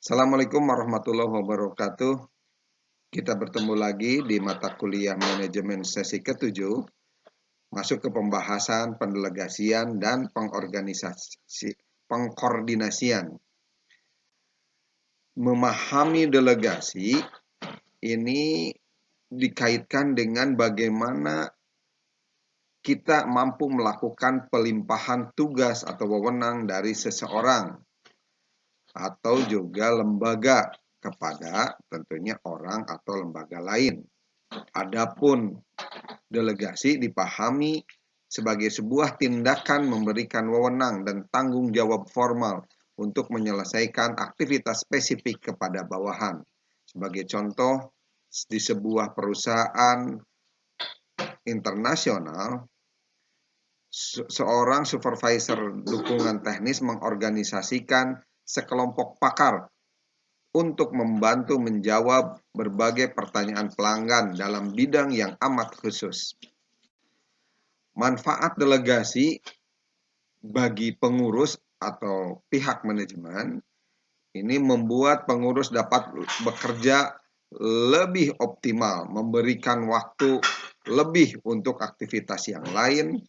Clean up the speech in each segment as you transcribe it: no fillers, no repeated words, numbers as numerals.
Assalamualaikum warahmatullahi wabarakatuh. Kita bertemu lagi di mata kuliah manajemen sesi ke-7, masuk ke pembahasan pendelegasian dan pengkoordinasian. Memahami delegasi ini dikaitkan dengan bagaimana kita mampu melakukan pelimpahan tugas atau wewenang dari seseorang atau juga lembaga kepada tentunya orang atau lembaga lain. Adapun delegasi dipahami sebagai sebuah tindakan memberikan wewenang dan tanggung jawab formal untuk menyelesaikan aktivitas spesifik kepada bawahan. Sebagai contoh, di sebuah perusahaan internasional, seorang supervisor dukungan teknis mengorganisasikan sekelompok pakar untuk membantu menjawab berbagai pertanyaan pelanggan dalam bidang yang amat khusus. Manfaat delegasi bagi pengurus atau pihak manajemen ini membuat pengurus dapat bekerja lebih optimal, memberikan waktu lebih untuk aktivitas yang lain,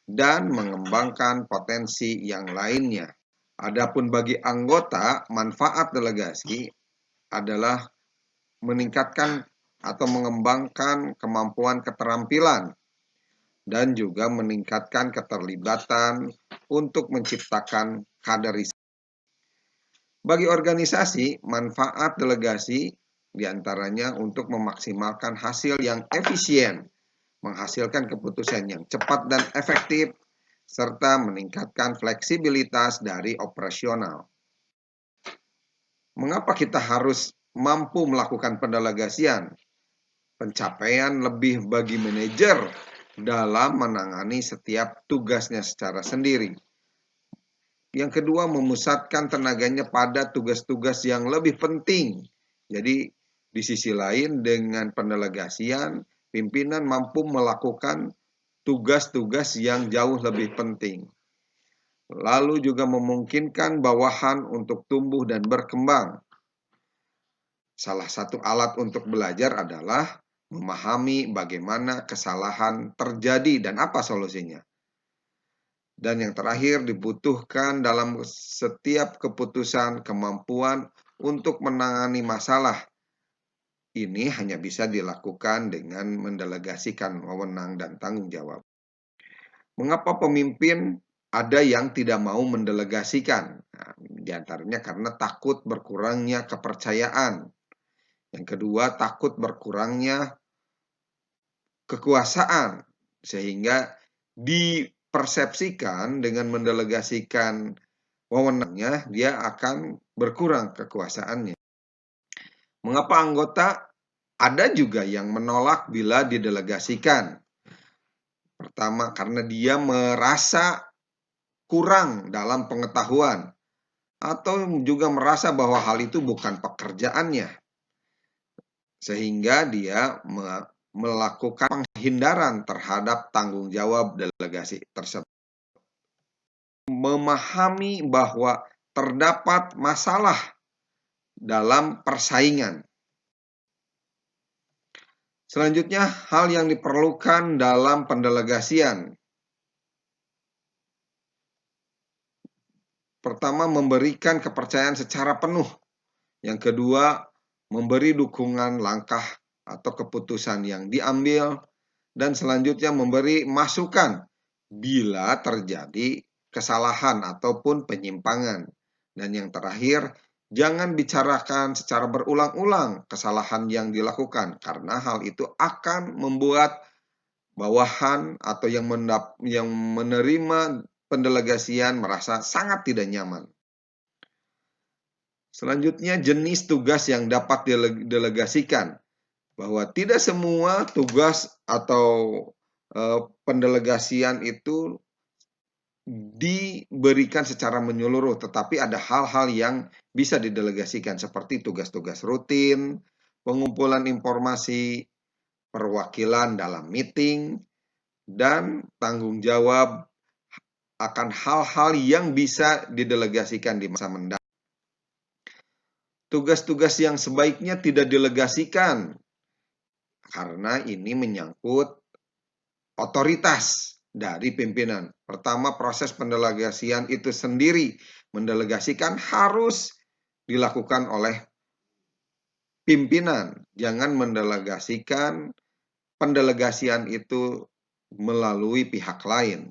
dan mengembangkan potensi yang lainnya. Adapun bagi anggota, manfaat delegasi adalah meningkatkan atau mengembangkan kemampuan keterampilan dan juga meningkatkan keterlibatan untuk menciptakan kaderisasi. Bagi organisasi, manfaat delegasi diantaranya untuk memaksimalkan hasil yang efisien, menghasilkan keputusan yang cepat dan efektif, serta meningkatkan fleksibilitas dari operasional. Mengapa kita harus mampu melakukan pendelegasian? Pencapaian lebih bagi manajer dalam menangani setiap tugasnya secara sendiri. Yang kedua, memusatkan tenaganya pada tugas-tugas yang lebih penting. Jadi, di sisi lain dengan pendelegasian, pimpinan mampu melakukan tugas-tugas yang jauh lebih penting. Lalu juga memungkinkan bawahan untuk tumbuh dan berkembang. Salah satu alat untuk belajar adalah memahami bagaimana kesalahan terjadi dan apa solusinya. Dan yang terakhir, dibutuhkan dalam setiap keputusan kemampuan untuk menangani masalah. Ini hanya bisa dilakukan dengan mendelegasikan wewenang dan tanggung jawab. Mengapa pemimpin ada yang tidak mau mendelegasikan? Nah, di antaranya karena takut berkurangnya kepercayaan. Yang kedua, takut berkurangnya kekuasaan, sehingga dipersepsikan dengan mendelegasikan wewenangnya, dia akan berkurang kekuasaannya. Mengapa anggota ada juga yang menolak bila didelegasikan? Pertama, karena dia merasa kurang dalam pengetahuan, atau juga merasa bahwa hal itu bukan pekerjaannya, sehingga dia melakukan penghindaran terhadap tanggung jawab delegasi tersebut. Memahami bahwa terdapat masalah dalam persaingan. Selanjutnya, hal yang diperlukan dalam pendelegasian. Pertama, memberikan kepercayaan secara penuh. Yang kedua, memberi dukungan langkah atau keputusan yang diambil. Dan selanjutnya memberi masukan bila terjadi kesalahan ataupun penyimpangan. Dan yang terakhir, jangan bicarakan secara berulang-ulang kesalahan yang dilakukan, karena hal itu akan membuat bawahan atau yang menerima pendelegasian merasa sangat tidak nyaman. Selanjutnya, jenis tugas yang dapat didelegasikan. Bahwa tidak semua tugas atau pendelegasian itu diberikan secara menyeluruh, tetapi ada hal-hal yang bisa didelegasikan seperti tugas-tugas rutin, pengumpulan informasi, perwakilan dalam meeting, dan tanggung jawab akan hal-hal yang bisa didelegasikan di masa mendatang. tugas-tugas yang sebaiknya tidak delegasikan karena ini menyangkut otoritas dari pimpinan. Pertama, proses pendelegasian itu sendiri mendelegasikan harus dilakukan oleh pimpinan. Jangan mendelegasikan pendelegasian itu melalui pihak lain.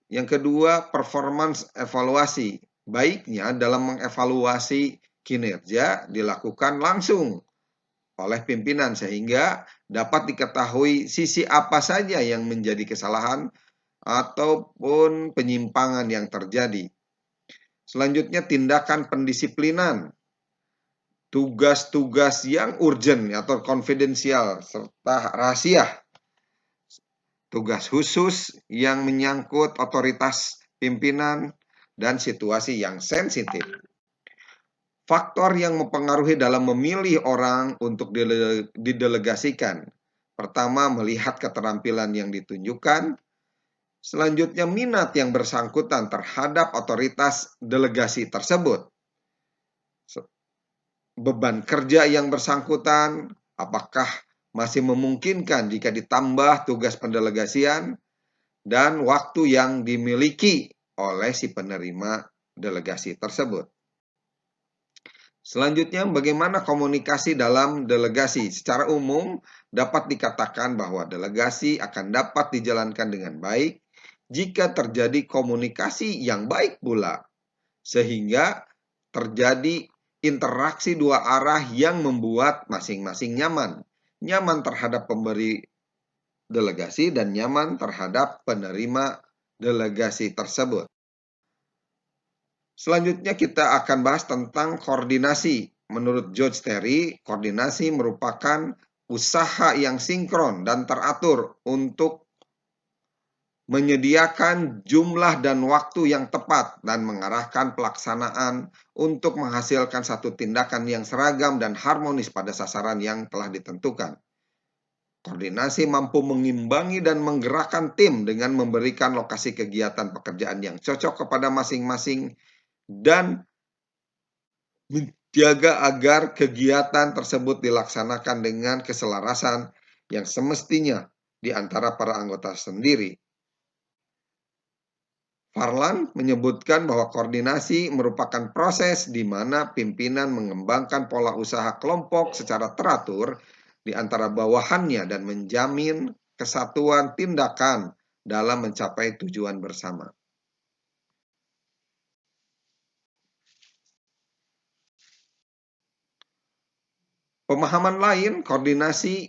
Yang kedua, performance evaluasi. Baiknya dalam mengevaluasi kinerja dilakukan langsung oleh pimpinan sehingga dapat diketahui sisi apa saja yang menjadi kesalahan ataupun penyimpangan yang terjadi. Selanjutnya, tindakan pendisiplinan. Tugas-tugas yang urgent atau konfidensial serta rahasia. Tugas khusus yang menyangkut otoritas pimpinan dan situasi yang sensitif. Faktor yang mempengaruhi dalam memilih orang untuk didelegasikan. Pertama, melihat keterampilan yang ditunjukkan. Selanjutnya, minat yang bersangkutan terhadap otoritas delegasi tersebut. Beban kerja yang bersangkutan, apakah masih memungkinkan jika ditambah tugas pendelegasian, dan waktu yang dimiliki oleh si penerima delegasi tersebut. Selanjutnya, bagaimana komunikasi dalam delegasi? Secara umum, dapat dikatakan bahwa delegasi akan dapat dijalankan dengan baik jika terjadi komunikasi yang baik pula, sehingga terjadi interaksi dua arah yang membuat masing-masing nyaman. Nyaman terhadap pemberi delegasi dan nyaman terhadap penerima delegasi tersebut. Selanjutnya kita akan bahas tentang koordinasi. Menurut George Terry, koordinasi merupakan usaha yang sinkron dan teratur untuk menyediakan jumlah dan waktu yang tepat dan mengarahkan pelaksanaan untuk menghasilkan satu tindakan yang seragam dan harmonis pada sasaran yang telah ditentukan. Koordinasi mampu mengimbangi dan menggerakkan tim dengan memberikan lokasi kegiatan pekerjaan yang cocok kepada masing-masing dan menjaga agar kegiatan tersebut dilaksanakan dengan keselarasan yang semestinya di antara para anggota sendiri. Farlan menyebutkan bahwa koordinasi merupakan proses di mana pimpinan mengembangkan pola usaha kelompok secara teratur di antara bawahannya dan menjamin kesatuan tindakan dalam mencapai tujuan bersama. Pemahaman lain, koordinasi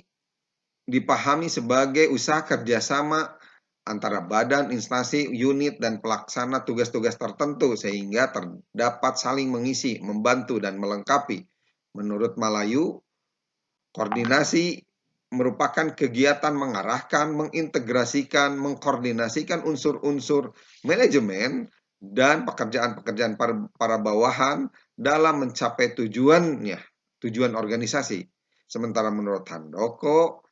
dipahami sebagai usaha kerjasama antara badan, instansi, unit, dan pelaksana tugas-tugas tertentu sehingga terdapat saling mengisi, membantu, dan melengkapi. Menurut Malayu, koordinasi merupakan kegiatan mengarahkan, mengintegrasikan, mengkoordinasikan unsur-unsur manajemen dan pekerjaan-pekerjaan para bawahan dalam mencapai tujuan organisasi. Sementara menurut Handoko,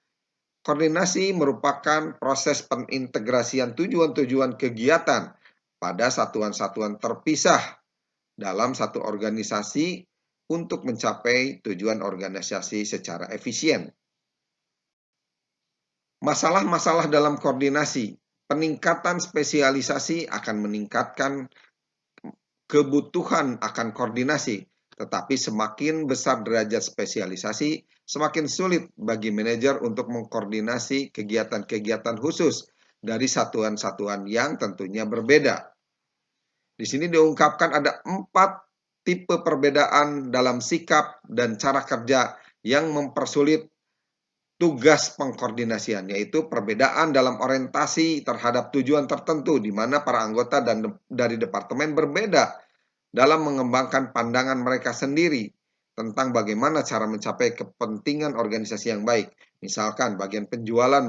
koordinasi merupakan proses pengintegrasian tujuan-tujuan kegiatan pada satuan-satuan terpisah dalam satu organisasi untuk mencapai tujuan organisasi secara efisien. Masalah-masalah dalam koordinasi. Peningkatan spesialisasi akan meningkatkan kebutuhan akan koordinasi, tetapi semakin besar derajat spesialisasi, semakin sulit bagi manajer untuk mengkoordinasi kegiatan-kegiatan khusus dari satuan-satuan yang tentunya berbeda. Di sini diungkapkan ada 4 tipe perbedaan dalam sikap dan cara kerja yang mempersulit tugas pengkoordinasian, yaitu perbedaan dalam orientasi terhadap tujuan tertentu di mana para anggota dari departemen berbeda dalam mengembangkan pandangan mereka sendiri tentang bagaimana cara mencapai kepentingan organisasi yang baik. Misalkan bagian penjualan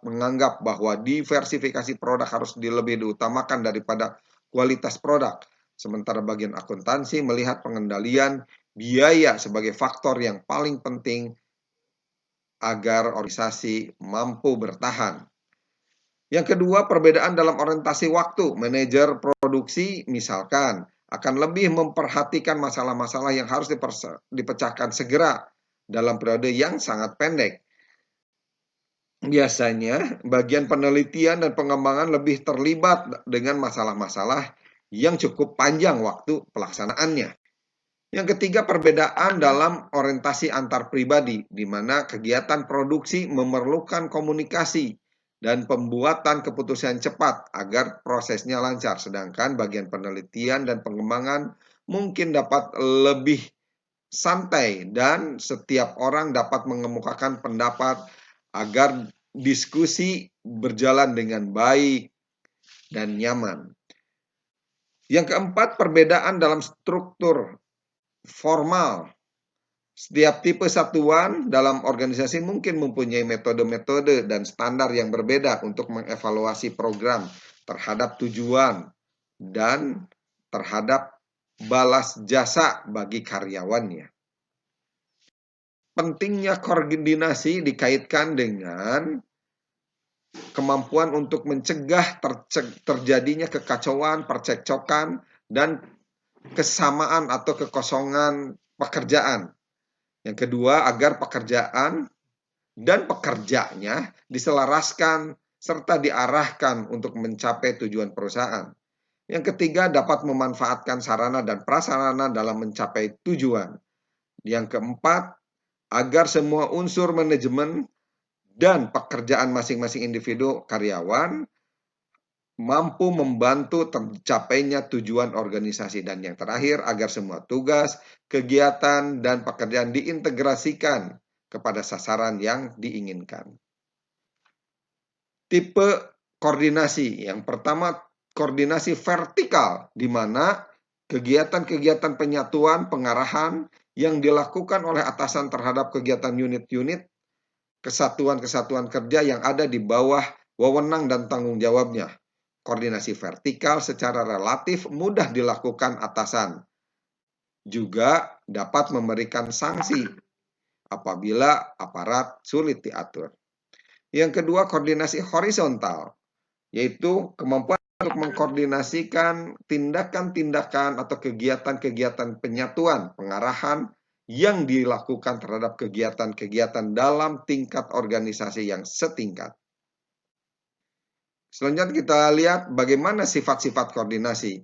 menganggap bahwa diversifikasi produk harus lebih diutamakan daripada kualitas produk. Sementara bagian akuntansi melihat pengendalian biaya sebagai faktor yang paling penting agar organisasi mampu bertahan. Yang kedua, perbedaan dalam orientasi waktu. Manajer produksi misalkan akan lebih memperhatikan masalah-masalah yang harus dipecahkan segera dalam periode yang sangat pendek. Biasanya, bagian penelitian dan pengembangan lebih terlibat dengan masalah-masalah yang cukup panjang waktu pelaksanaannya. Yang ketiga, perbedaan dalam orientasi antar pribadi, di mana kegiatan produksi memerlukan komunikasi dan pembuatan keputusan cepat agar prosesnya lancar, sedangkan bagian penelitian dan pengembangan mungkin dapat lebih santai dan setiap orang dapat mengemukakan pendapat agar diskusi berjalan dengan baik dan nyaman. Yang keempat, perbedaan dalam struktur formal. Setiap tipe satuan dalam organisasi mungkin mempunyai metode-metode dan standar yang berbeda untuk mengevaluasi program terhadap tujuan dan terhadap balas jasa bagi karyawannya. Pentingnya koordinasi dikaitkan dengan kemampuan untuk mencegah terjadinya kekacauan, percekcokan, dan kesamaan atau kekosongan pekerjaan. Yang kedua, agar pekerjaan dan pekerjanya diselaraskan serta diarahkan untuk mencapai tujuan perusahaan. Yang ketiga, dapat memanfaatkan sarana dan prasarana dalam mencapai tujuan. Yang keempat, agar semua unsur manajemen dan pekerjaan masing-masing individu karyawan mampu membantu tercapainya tujuan organisasi. Dan yang terakhir, agar semua tugas, kegiatan, dan pekerjaan diintegrasikan kepada sasaran yang diinginkan. Tipe koordinasi. Yang pertama, koordinasi vertikal, di mana kegiatan-kegiatan penyatuan, pengarahan yang dilakukan oleh atasan terhadap kegiatan unit-unit, kesatuan-kesatuan kerja yang ada di bawah wewenang dan tanggung jawabnya. Koordinasi vertikal secara relatif mudah dilakukan atasan. Juga dapat memberikan sanksi apabila aparat sulit diatur. Yang kedua, koordinasi horizontal, yaitu kemampuan untuk mengkoordinasikan tindakan-tindakan atau kegiatan-kegiatan penyatuan, pengarahan yang dilakukan terhadap kegiatan-kegiatan dalam tingkat organisasi yang setingkat. Selanjutnya kita lihat bagaimana sifat-sifat koordinasi.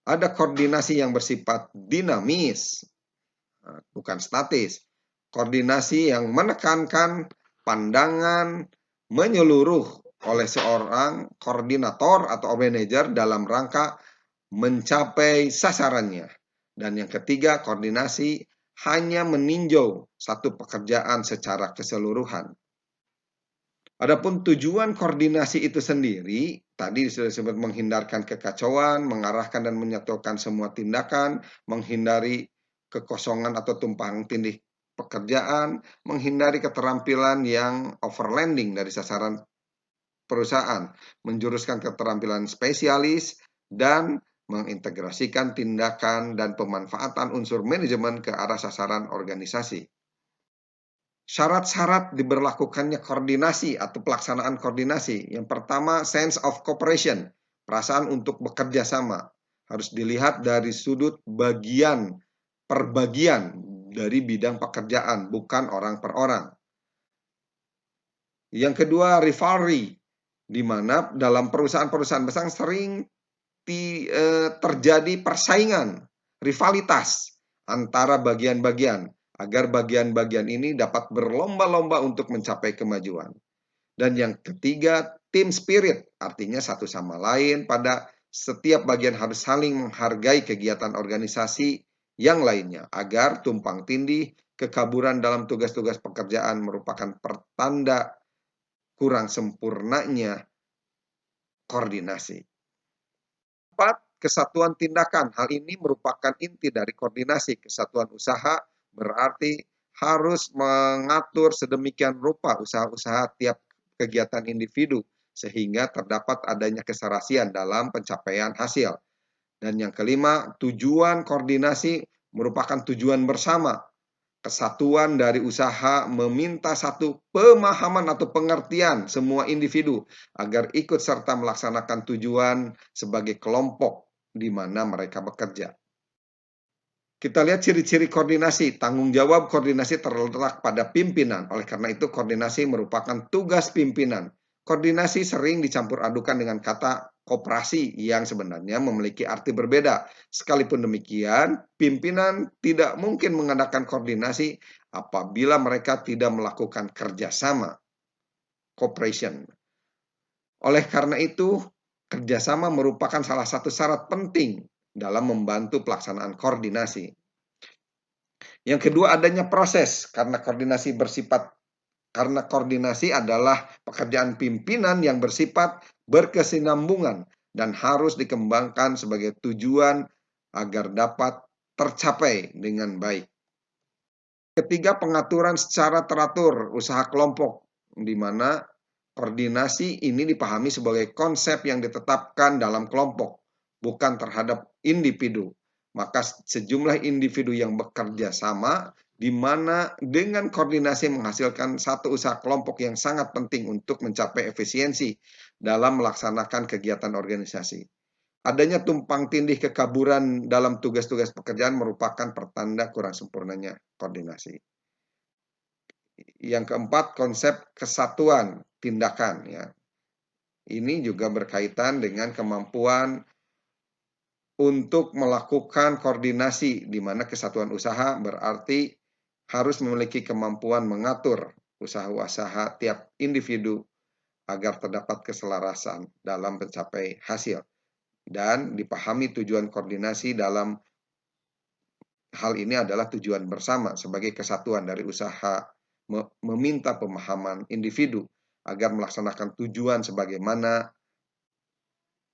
Ada koordinasi yang bersifat dinamis, bukan statis. Koordinasi yang menekankan pandangan menyeluruh oleh seorang koordinator atau manajer dalam rangka mencapai sasarannya. Dan yang ketiga, koordinasi hanya meninjau satu pekerjaan secara keseluruhan. Adapun tujuan koordinasi itu sendiri, tadi sudah disebut menghindarkan kekacauan, mengarahkan dan menyatukan semua tindakan, menghindari kekosongan atau tumpang tindih pekerjaan, menghindari keterampilan yang overlanding dari sasaran perusahaan, menjuruskan keterampilan spesialis, dan mengintegrasikan tindakan dan pemanfaatan unsur manajemen ke arah sasaran organisasi. Syarat-syarat diberlakukannya koordinasi atau pelaksanaan koordinasi. Yang pertama, sense of cooperation, perasaan untuk bekerja sama. Harus dilihat dari sudut bagian per bagian dari bidang pekerjaan, bukan orang per orang. Yang kedua, rivalry, di mana dalam perusahaan-perusahaan besar sering terjadi persaingan, rivalitas antara bagian-bagian, agar bagian-bagian ini dapat berlomba-lomba untuk mencapai kemajuan. Dan yang ketiga, team spirit, artinya satu sama lain pada setiap bagian harus saling menghargai kegiatan organisasi yang lainnya, agar tumpang tindih, kekaburan dalam tugas-tugas pekerjaan merupakan pertanda kurang sempurnanya koordinasi. 4. Kesatuan tindakan. Hal ini merupakan inti dari koordinasi. Kesatuan usaha berarti harus mengatur sedemikian rupa usaha-usaha tiap kegiatan individu sehingga terdapat adanya keserasian dalam pencapaian hasil. Dan yang kelima, tujuan koordinasi merupakan tujuan bersama. Kesatuan dari usaha meminta satu pemahaman atau pengertian semua individu agar ikut serta melaksanakan tujuan sebagai kelompok di mana mereka bekerja. Kita lihat ciri-ciri koordinasi. Tanggung jawab koordinasi terletak pada pimpinan. Oleh karena itu, koordinasi merupakan tugas pimpinan. Koordinasi sering dicampur adukan dengan kata koperasi yang sebenarnya memiliki arti berbeda. Sekalipun demikian, pimpinan tidak mungkin mengadakan koordinasi apabila mereka tidak melakukan kerjasama, cooperation. Oleh karena itu, kerjasama merupakan salah satu syarat penting dalam membantu pelaksanaan koordinasi. Yang kedua, adanya proses, karena koordinasi adalah pekerjaan pimpinan yang bersifat berkesinambungan dan harus dikembangkan sebagai tujuan agar dapat tercapai dengan baik. Ketiga, pengaturan secara teratur usaha kelompok, di mana koordinasi ini dipahami sebagai konsep yang ditetapkan dalam kelompok, bukan terhadap individu. Maka sejumlah individu yang bekerja sama, di mana dengan koordinasi menghasilkan satu usaha kelompok yang sangat penting untuk mencapai efisiensi dalam melaksanakan kegiatan organisasi. Adanya tumpang tindih kekaburan dalam tugas-tugas pekerjaan merupakan pertanda kurang sempurnanya koordinasi. Yang keempat, konsep kesatuan tindakan. Ya. Ini juga berkaitan dengan kemampuan untuk melakukan koordinasi, di mana kesatuan usaha berarti harus memiliki kemampuan mengatur usaha-usaha tiap individu agar terdapat keselarasan dalam mencapai hasil. Dan dipahami tujuan koordinasi dalam hal ini adalah tujuan bersama sebagai kesatuan dari usaha meminta pemahaman individu agar melaksanakan tujuan sebagaimana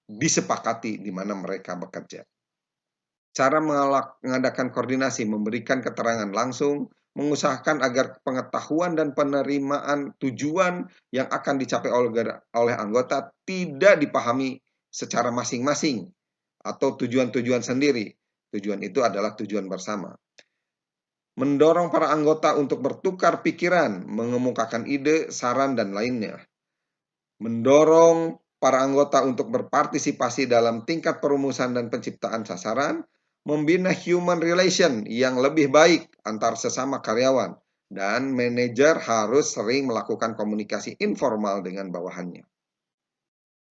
disepakati di mana mereka bekerja. Cara mengadakan koordinasi, memberikan keterangan langsung, mengusahakan agar pengetahuan dan penerimaan tujuan yang akan dicapai oleh anggota tidak dipahami secara masing-masing atau tujuan-tujuan sendiri. Tujuan itu adalah tujuan bersama. Mendorong para anggota untuk bertukar pikiran, mengemukakan ide, saran, dan lainnya. Mendorong para anggota untuk berpartisipasi dalam tingkat perumusan dan penciptaan sasaran, membina human relation yang lebih baik antar sesama karyawan, dan manajer harus sering melakukan komunikasi informal dengan bawahannya.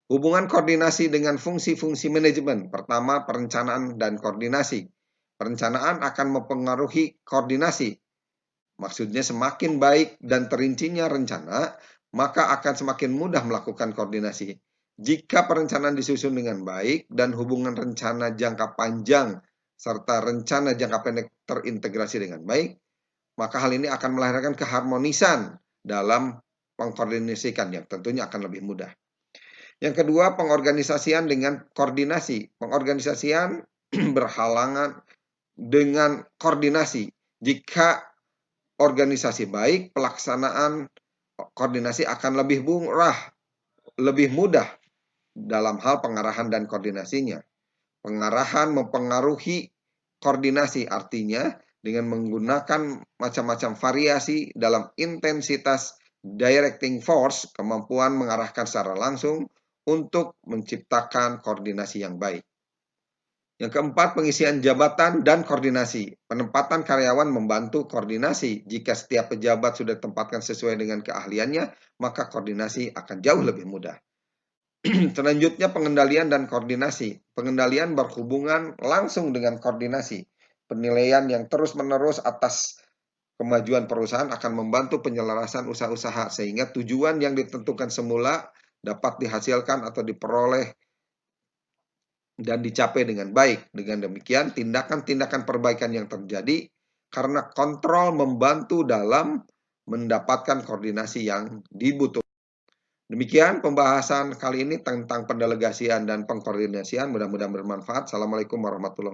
Hubungan koordinasi dengan fungsi-fungsi manajemen. Pertama, perencanaan dan koordinasi. Perencanaan akan mempengaruhi koordinasi. Maksudnya semakin baik dan terincinya rencana, maka akan semakin mudah melakukan koordinasi. Jika perencanaan disusun dengan baik dan hubungan rencana jangka panjang serta rencana jangka pendek terintegrasi dengan baik, maka hal ini akan melahirkan keharmonisan dalam mengkoordinasikan yang tentunya akan lebih mudah. Yang kedua, pengorganisasian dengan koordinasi. Pengorganisasian berhalangan dengan koordinasi. Jika organisasi baik, pelaksanaan koordinasi akan lebih murah, lebih mudah dalam hal pengarahan dan koordinasinya. Pengarahan mempengaruhi koordinasi, artinya dengan menggunakan macam-macam variasi dalam intensitas directing force, kemampuan mengarahkan secara langsung untuk menciptakan koordinasi yang baik. Yang keempat, pengisian jabatan dan koordinasi. Penempatan karyawan membantu koordinasi. Jika setiap pejabat sudah ditempatkan sesuai dengan keahliannya, maka koordinasi akan jauh lebih mudah. Selanjutnya, pengendalian dan koordinasi. Pengendalian berhubungan langsung dengan koordinasi. Penilaian yang terus-menerus atas kemajuan perusahaan akan membantu penyelarasan usaha-usaha sehingga tujuan yang ditentukan semula dapat dihasilkan atau diperoleh dan dicapai dengan baik. Dengan demikian, tindakan-tindakan perbaikan yang terjadi karena kontrol membantu dalam mendapatkan koordinasi yang dibutuhkan. Demikian pembahasan kali ini tentang pendelegasian dan pengkoordinasian. Mudah-mudahan bermanfaat. Assalamualaikum warahmatullahi wabarakatuh.